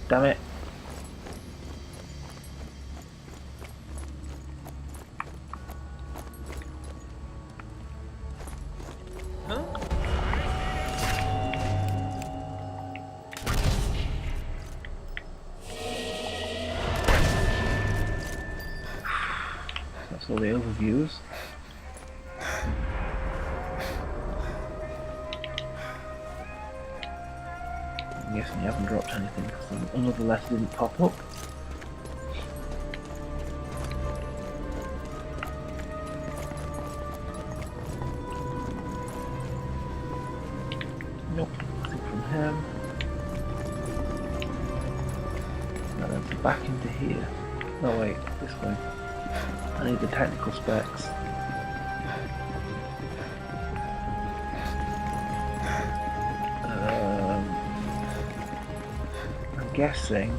Damn it. That's all the overviews. I'm guessing you haven't dropped anything because another letter didn't pop up. Nope, nothing from him. Now then, back into here. No wait, this way. I need the technical specs. I'm guessing.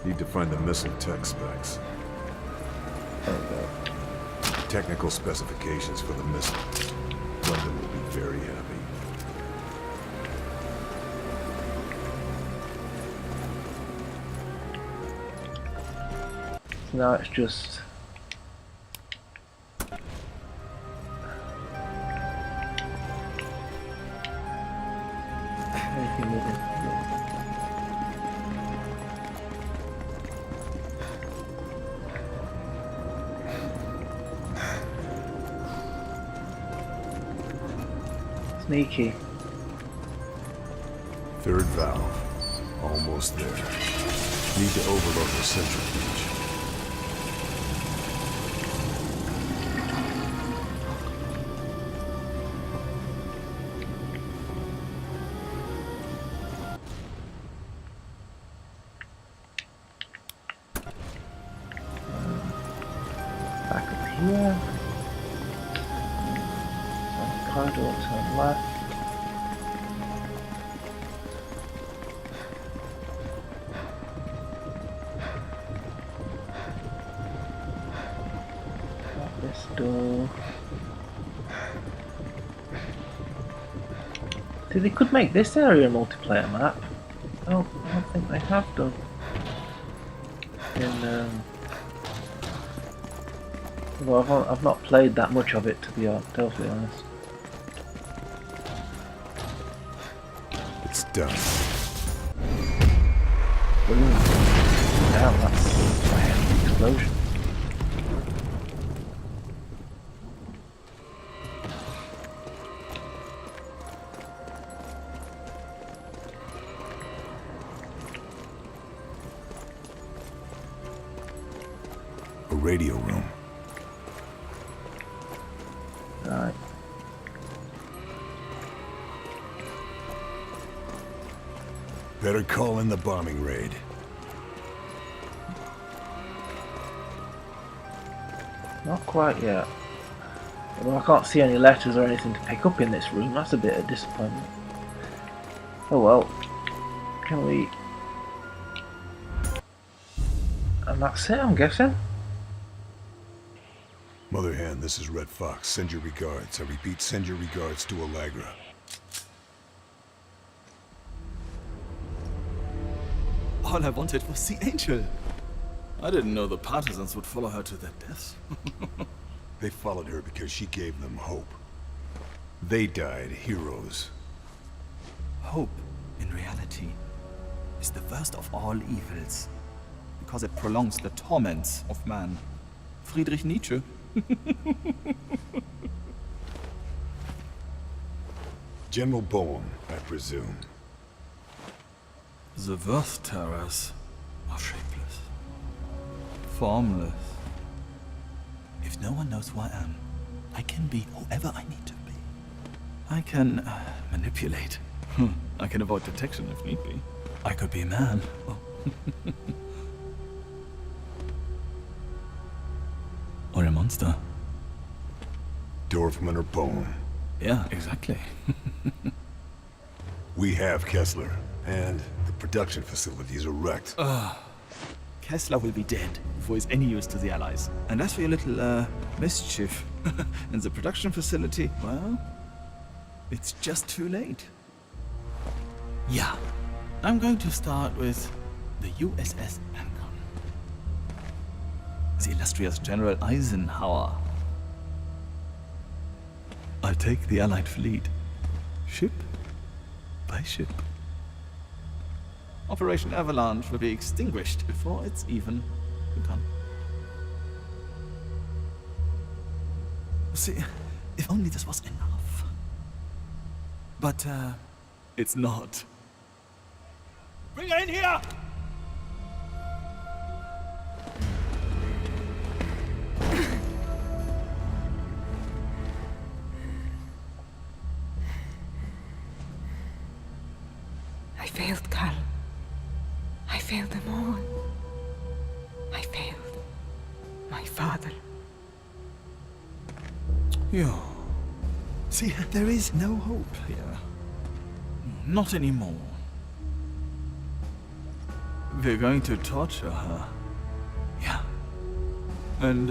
Need to find the missile tech specs. Technical specifications for the missile. London will be very happy. So now it's just anything moving. Sneaky. Third valve. Almost there. Need to overload the centrifuge. Back up here. Corridor, turn left. Got this door. See, they could make this area a multiplayer map. I don't think they have done. Well, I've not played that much of it, to be totally honest. It's done. Boom. Damn, that's a hefty explosion. A radio room. Right. Better call in the bombing raid. Not quite yet. Well, I can't see any letters or anything to pick up in this room. That's a bit of disappointment. Oh well. Can we... And that's it, I'm guessing. Mother Hen, this is Red Fox. Send your regards. I repeat, send your regards to Allagra. All I wanted was the angel. I didn't know the partisans would follow her to their deaths. They followed her because she gave them hope. They died heroes. Hope, in reality, is the worst of all evils, because it prolongs the torments of man. Friedrich Nietzsche. General Boehm, I presume. The worst terrors are shapeless, formless. If no one knows who I am, I can be whoever I need to be. I can manipulate. I can avoid detection if need be. I could be a man. Oh. Or a monster. Dorfman or Boehm. Yeah, exactly. We have Kessler, and the production facilities are wrecked. Kessler will be dead before he's any use to the Allies. And as for your little, mischief in the production facility, well, it's just too late. Yeah, I'm going to start with the USS Lincoln. The illustrious General Eisenhower. I'll take the Allied fleet, ship by ship. Operation Avalanche will be extinguished before it's even begun. See, if only this was enough. But, it's not. Bring her in here! I failed, Carl. I failed them all. I failed my father. Yeah. See, there is no hope here. Not anymore. We're going to torture her. Yeah. And,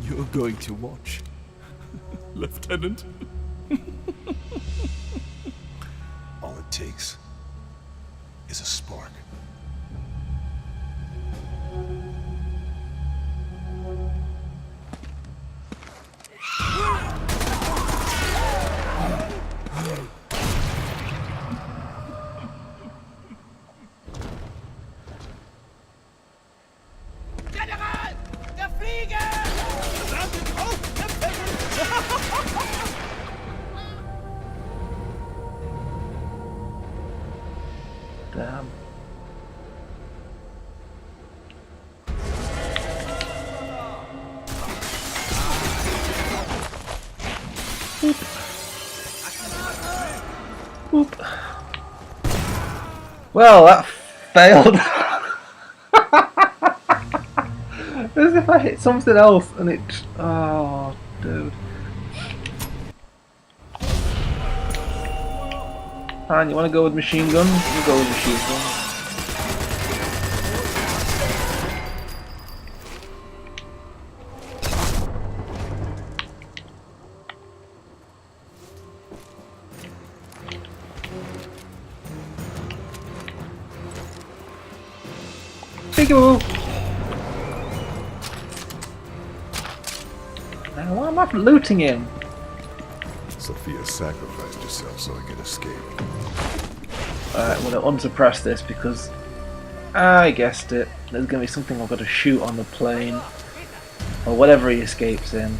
you're going to watch. Lieutenant. All it takes is a spark. General! Der Flieger! Damn. Boop. Boop. Well, that failed. As if I hit something else and it... Oh, dude. Han, you want to go with machine gun? You go with machine gun. Peekaboo! Now why am I looting him? Sophia sacrificed herself so I could escape. Alright, I'm gonna unsuppress this because I guessed it. There's gonna be something I've got to shoot on the plane. Or whatever he escapes in.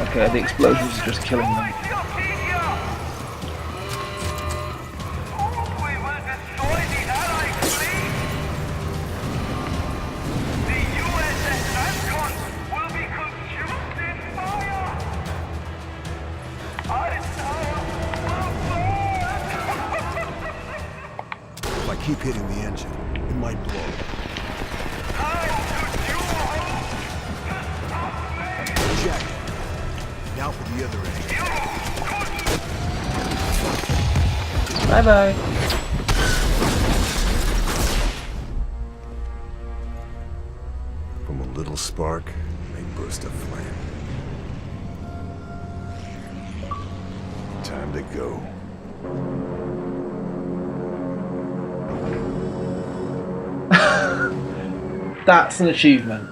Okay, the explosions are just killing them. If I keep hitting the engine, it might blow. Jack, now for the other end. Bye bye. From a little spark, they burst a flame. Time to go. That's an achievement.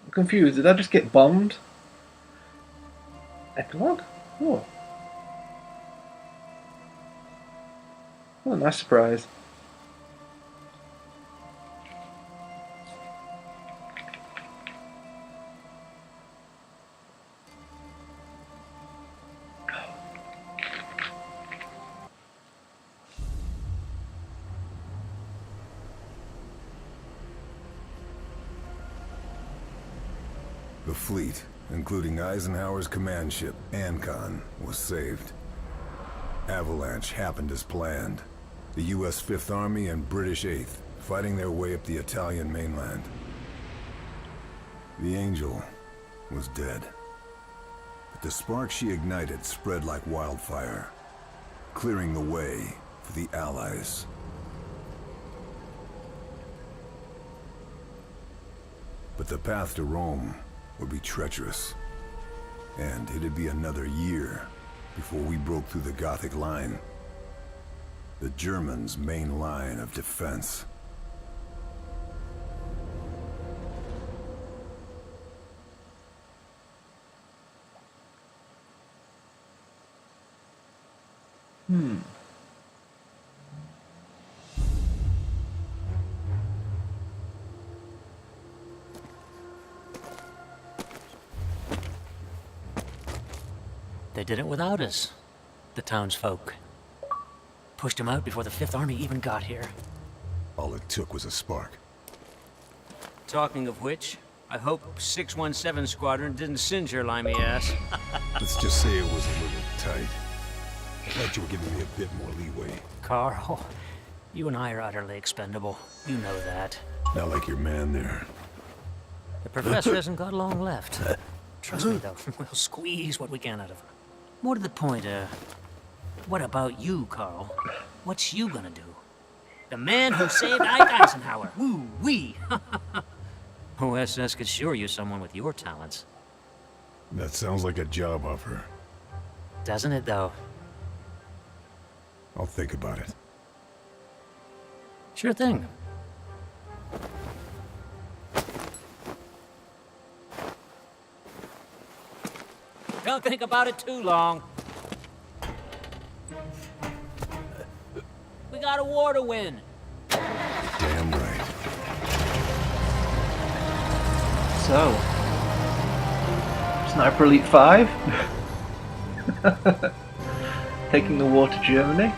I'm confused. Did I just get bombed? Epilogue? Oh. What a nice surprise. fleet, including Eisenhower's command ship, Ancon, was saved. Avalanche happened as planned. The U.S. Fifth Army and British Eighth fighting their way up the Italian mainland. The Angel was dead. But the spark she ignited spread like wildfire, clearing the way for the Allies. But the path to Rome would be treacherous, and it'd be another year before we broke through the Gothic line, the Germans' main line of defense. They did it without us, the townsfolk. Pushed them out before the Fifth Army even got here. All it took was a spark. Talking of which, I hope 617 Squadron didn't singe your limey ass. Let's just say it was a little tight. I thought you were giving me a bit more leeway. Carl, you and I are utterly expendable. You know that. Not like your man there. The professor hasn't got long left. Trust me, though, we'll squeeze what we can out of him. More to the point, what about you, Carl? What's you gonna do? The man who saved Ike Eisenhower. Woo-wee. OSS could sure use someone with your talents. That sounds like a job offer. Doesn't it, though? I'll think about it. Sure thing. Don't think about it too long. We got a war to win. Damn right. So, Sniper Elite 5? Taking the war to Germany?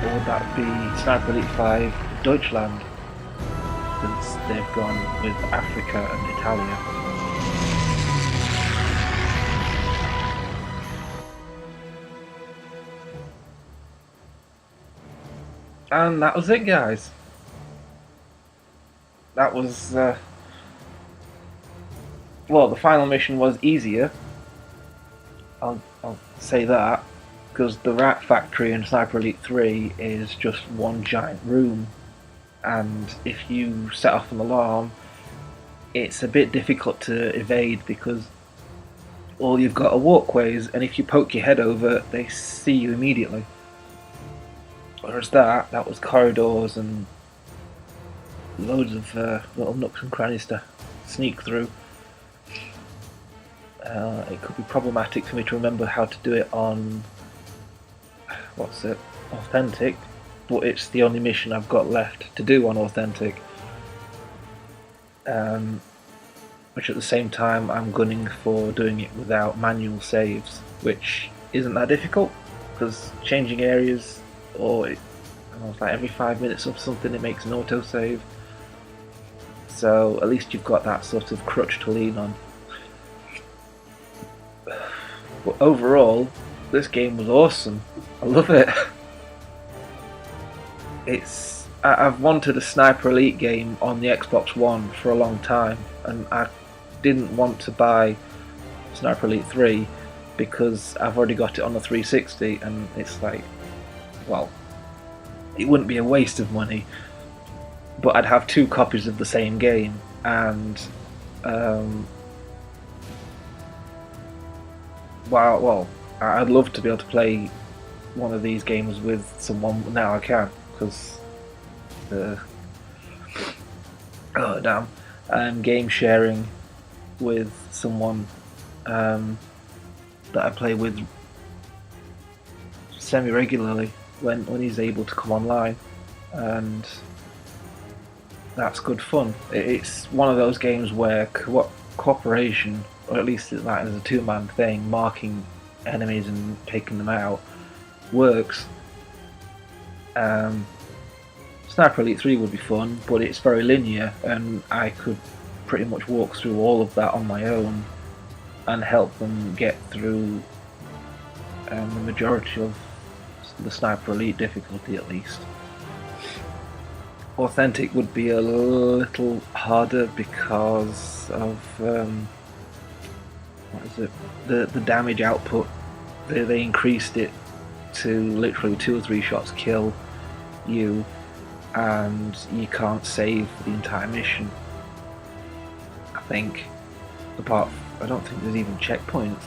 Or would that be Sniper Elite 5 Deutschland? Since they've gone with Africa and Italia. And that was it, guys. That was, well, the final mission was easier. I'll say that, because the Rat Factory in Sniper Elite 3 is just one giant room, and if you set off an alarm, it's a bit difficult to evade because all you've got are walkways, and if you poke your head over, they see you immediately. Whereas that was corridors and loads of little nooks and crannies to sneak through. It could be problematic for me to remember how to do it on Authentic, but it's the only mission I've got left to do on Authentic. Which at the same time I'm gunning for doing it without manual saves, which isn't that difficult because changing areas, or it's like every 5 minutes or something it makes an autosave. So at least you've got that sort of crutch to lean on. But overall, this game was awesome. I love it. I've wanted a Sniper Elite game on the Xbox One for a long time, and I didn't want to buy Sniper Elite 3 because I've already got it on the 360, and it's like, well, it wouldn't be a waste of money, but I'd have 2 copies of the same game, and well, I'd love to be able to play one of these games with someone. Now I can, because game sharing with someone that I play with semi-regularly when he's able to come online, and that's good fun. It's one of those games where cooperation, or at least that is a 2-man thing, marking enemies and taking them out, works. Sniper Elite 3 would be fun, but it's very linear, and I could pretty much walk through all of that on my own and help them get through the majority of the Sniper Elite difficulty, at least. Authentic would be a little harder because of what is it? The damage output. They increased it to literally 2 or 3 shots kill you, and you can't save the entire mission. I don't think there's even checkpoints.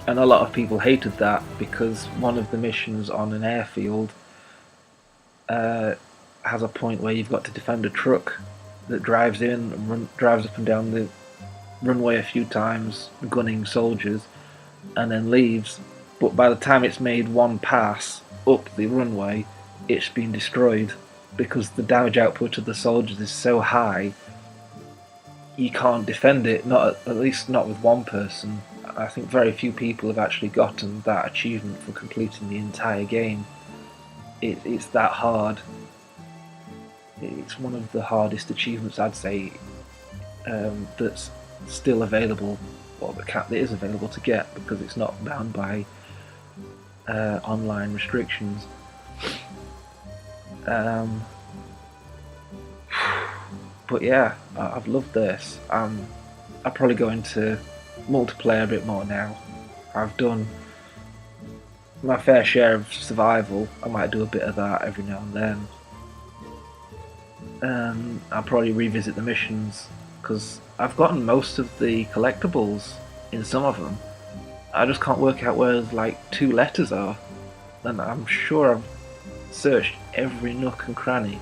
And a lot of people hated that because one of the missions on an airfield has a point where you've got to defend a truck that drives in and drives up and down the runway a few times, gunning soldiers, and then leaves. But by the time it's made one pass up the runway, it's been destroyed because the damage output of the soldiers is so high. You can't defend it, at least not with one person. I think very few people have actually gotten that achievement for completing the entire game. It's that hard. It's one of the hardest achievements, I'd say, that's still available, or that is available to get, because it's not bound by online restrictions. But yeah, I've loved this. I'll probably go into multiplayer a bit more now. I've done my fair share of survival. I might do a bit of that every now and then. I'll probably revisit the missions, because I've gotten most of the collectibles in some of them. I just can't work out where like 2 letters are, and I'm sure I've searched every nook and cranny.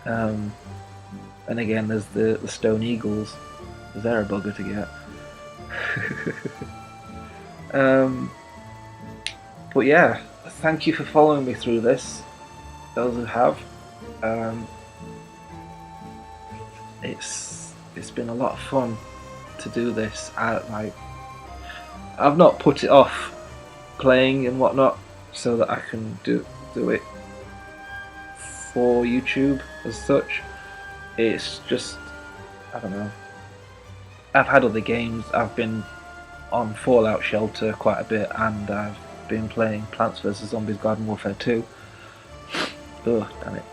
And again, there's the stone eagles. They're a bugger to get. But yeah, thank you for following me through this, those who have. It's been a lot of fun to do this. I've not put it off playing and whatnot so that I can do it for YouTube as such. It's just, I don't know. I've had other games. I've been on Fallout Shelter quite a bit, and I've been playing Plants vs Zombies Garden Warfare 2. Ugh, damn it.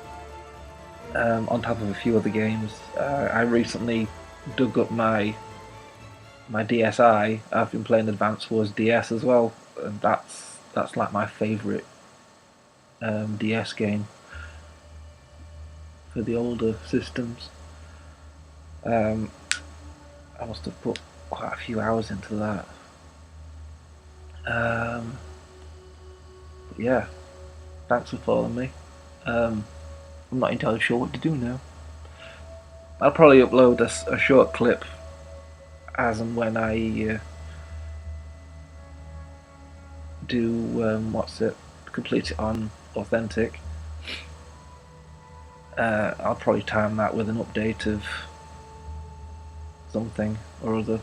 On top of a few other games. I recently dug up my DSi. I've been playing Advance Wars DS as well, and that's like my favourite DS game for the older systems. I must have put quite a few hours into that. But yeah, thanks for following me. I'm not entirely sure what to do now. I'll probably upload a short clip as and when I complete it on Authentic. I'll probably time that with an update of something or other.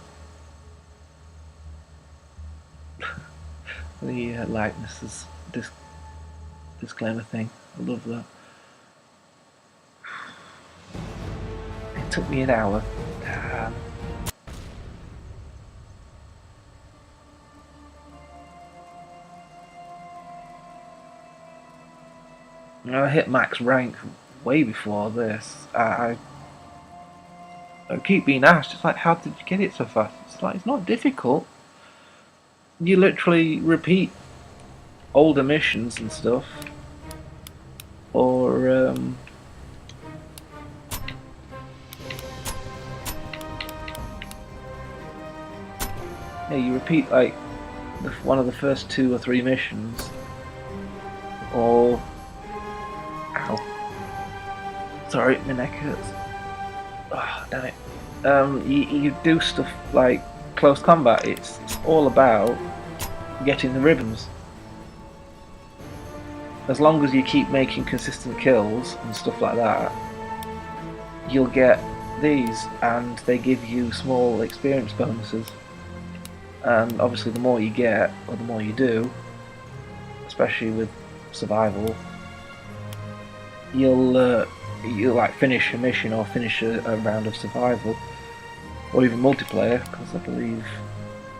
The likeness is disclaimer thing. I love that. It took me an hour. I hit max rank way before this. I keep being asked, it's like, how did you get it so fast? It's like, it's not difficult. You literally repeat older missions and stuff, or yeah, you repeat like one of the first 2 or 3 missions, or sorry, my neck hurts. Oh, damn it. You do stuff like close combat. It's all about getting the ribbons. As long as you keep making consistent kills and stuff like that, you'll get these, and they give you small experience bonuses. and obviously the more you get, or the more you do, especially with survival, you'll like finish a mission or finish a round of survival, or even multiplayer, because I believe,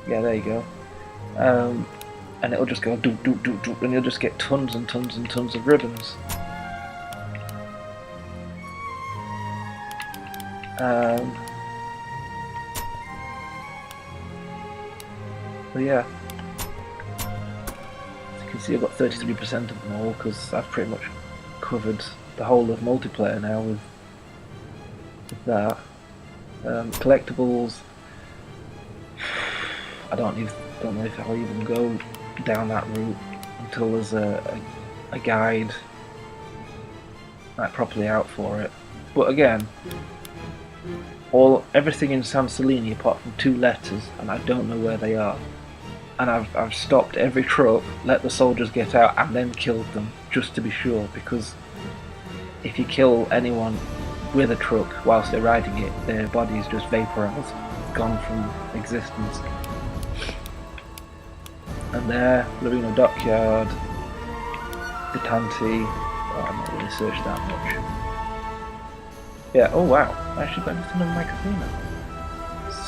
yeah, there you go. And it'll just go do do do do, and you'll just get tons and tons and tons of ribbons. But yeah, as you can see, I've got 33% of them all because I've pretty much covered the whole of multiplayer now with that. Collectibles, I don't know if I'll even go down that route until there's a guide like properly out for it. But again, everything in San Celini apart from 2 letters, and I don't know where they are. And I've stopped every truck, let the soldiers get out, and then killed them just to be sure, because if you kill anyone with a truck whilst they're riding it, their body is just vaporized, gone from existence. And there, Lorino Dockyard, Bitanti. Oh, I've not really searched that much. Yeah, oh wow, I actually got this in my casino.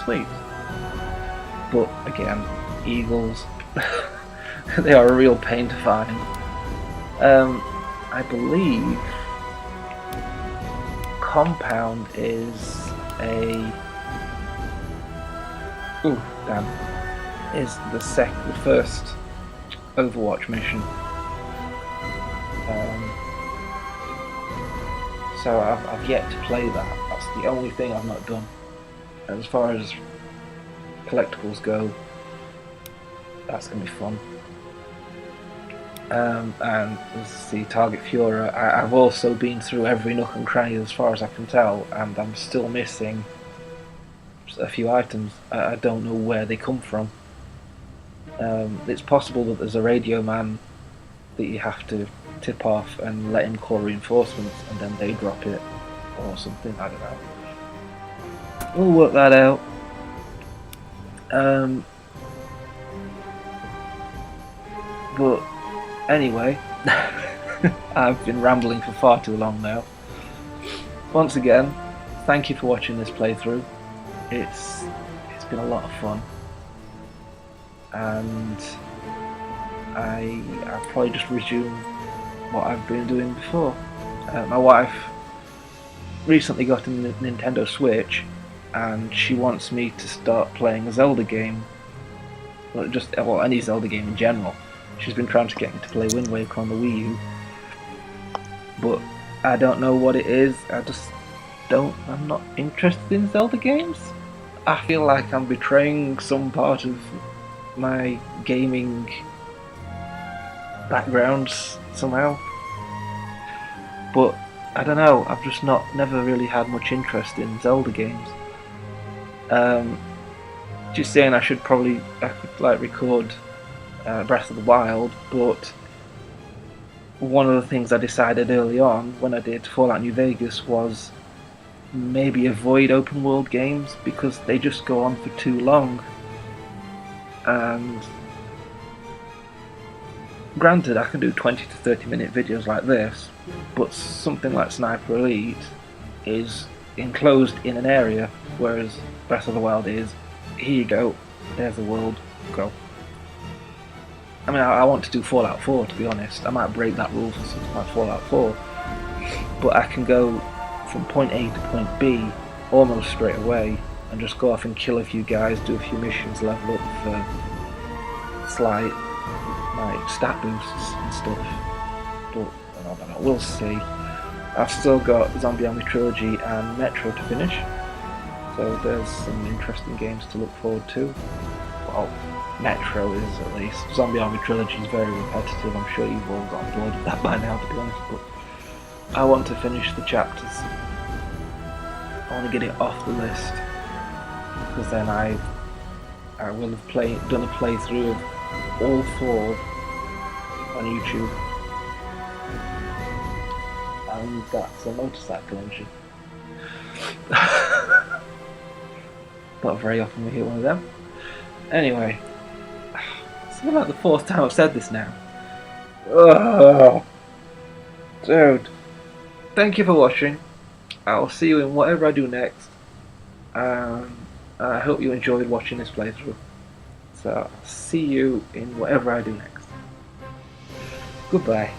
Sweet. But again, eagles, they are a real pain to find. I believe Compound is is the first Overwatch mission. So I've yet to play that. That's the only thing I've not done. As far as collectibles go, that's gonna be fun. And let's see, Target Fiora. I've also been through every nook and cranny as far as I can tell, and I'm still missing a few items. I don't know where they come from. It's possible that there's a radio man that you have to tip off and let him call reinforcements, and then they drop it or something. I don't know. We'll work that out. But anyway, I've been rambling for far too long now. Once again, thank you for watching this playthrough. It's been a lot of fun, and I'll probably just resume what I've been doing before. My wife recently got a Nintendo Switch, and she wants me to start playing a Zelda game. Well, any Zelda game in general. She's been trying to get me to play Wind Waker on the Wii U, but I don't know what it is. I'm not interested in Zelda games. I feel like I'm betraying some part of my gaming background somehow. But I don't know, I've just never really had much interest in Zelda games. Just saying I could like record Breath of the Wild, but one of the things I decided early on when I did Fallout New Vegas was maybe avoid open world games because they just go on for too long. And granted, I can do 20 to 30 minute videos like this, but something like Sniper Elite is enclosed in an area, whereas Breath of the Wild is, here you go, there's the world, go. I mean, I want to do Fallout 4, to be honest. I might break that rule for something like Fallout 4, but I can go from point A to point B almost straight away and just go off and kill a few guys, do a few missions, level up for slight like stat boosts and stuff. But I don't know, we'll see. I've still got Zombie Army Trilogy and Metro to finish, so there's some interesting games to look forward to. Well, Metro is at least. Zombie Army Trilogy is very repetitive. I'm sure you've all got bored of that by now, to be honest, but I want to finish the chapters. I want to get it off the list, because then I will have done a playthrough of all 4 on YouTube. And that's a motorcycle engine. Not very often we hit one of them. Anyway, been like the fourth time I've said this now. Ugh. Dude. Thank you for watching. I'll see you in whatever I do next. I hope you enjoyed watching this playthrough. So, see you in whatever I do next. Goodbye.